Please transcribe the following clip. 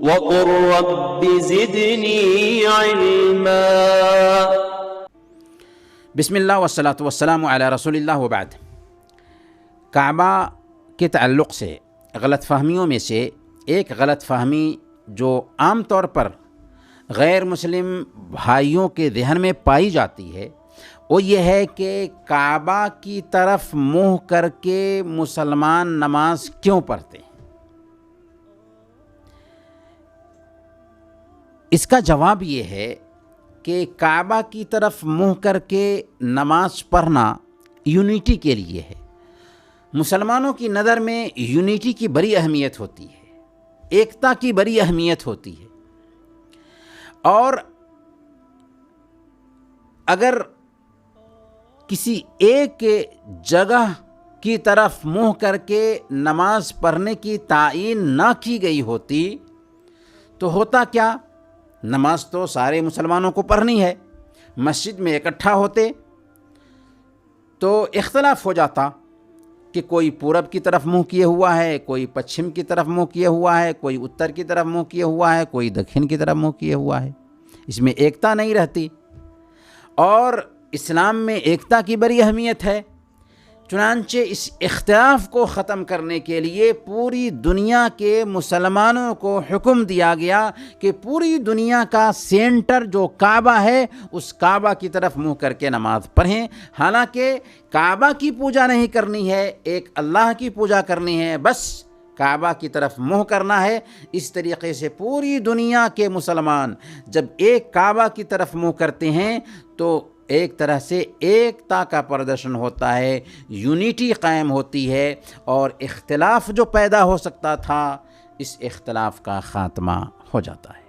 वक़ुर rabbi ज़िदनी इल्मा। बिस्मिल्लाह वस्सलातु वस्सलामु अला रसूलिल्लाह व बाद। काबा के ताल्लुक़ से गलत फ़हमियों में से एक गलत फ़हमी जो आम तौर पर गैर मुस्लिम भाइयों के ज़हन में पाई जाती है वो ये है कि काबा की तरफ मुँह करके मुसलमान नमाज क्यों पढ़ते हैं। इसका जवाब ये है कि काबा की तरफ मुँह करके नमाज पढ़ना यूनिटी के लिए है। मुसलमानों की नज़र में यूनिटी की बड़ी अहमियत होती है, एकता की बड़ी अहमियत होती है। और अगर किसी एक जगह की तरफ मुँह करके नमाज पढ़ने की तायीन ना की गई होती तो होता क्या, नमाज तो सारे मुसलमानों को पढ़नी है, मस्जिद में इकट्ठा होते तो इख्तलाफ हो जाता कि कोई पूरब की तरफ मुँह किए हुआ है, कोई पश्चिम की तरफ मुँह किए हुआ है, कोई उत्तर की तरफ मुँह किए हुआ है, कोई दक्षिण की तरफ मुँह किए हुआ है। इसमें एकता नहीं रहती। और इस्लाम में एकता की बड़ी अहमियत है। चुनांचे इस इख्तिलाफ को ख़त्म करने के लिए पूरी दुनिया के मुसलमानों को हुक्म दिया गया कि पूरी दुनिया का सेंटर जो काबा है उस काबा की तरफ मुँह करके नमाज पढ़ें। हालांकि काबा की पूजा नहीं करनी है, एक अल्लाह की पूजा करनी है, बस काबा की तरफ मुँह करना है। इस तरीक़े से पूरी दुनिया के मुसलमान जब एक काबा की तरफ मुँह करते हैं तो एक तरह से एकता का प्रदर्शन होता है, यूनिटी कायम होती है और इख्तिलाफ जो पैदा हो सकता था इस इख्तिलाफ का ख़ात्मा हो जाता है।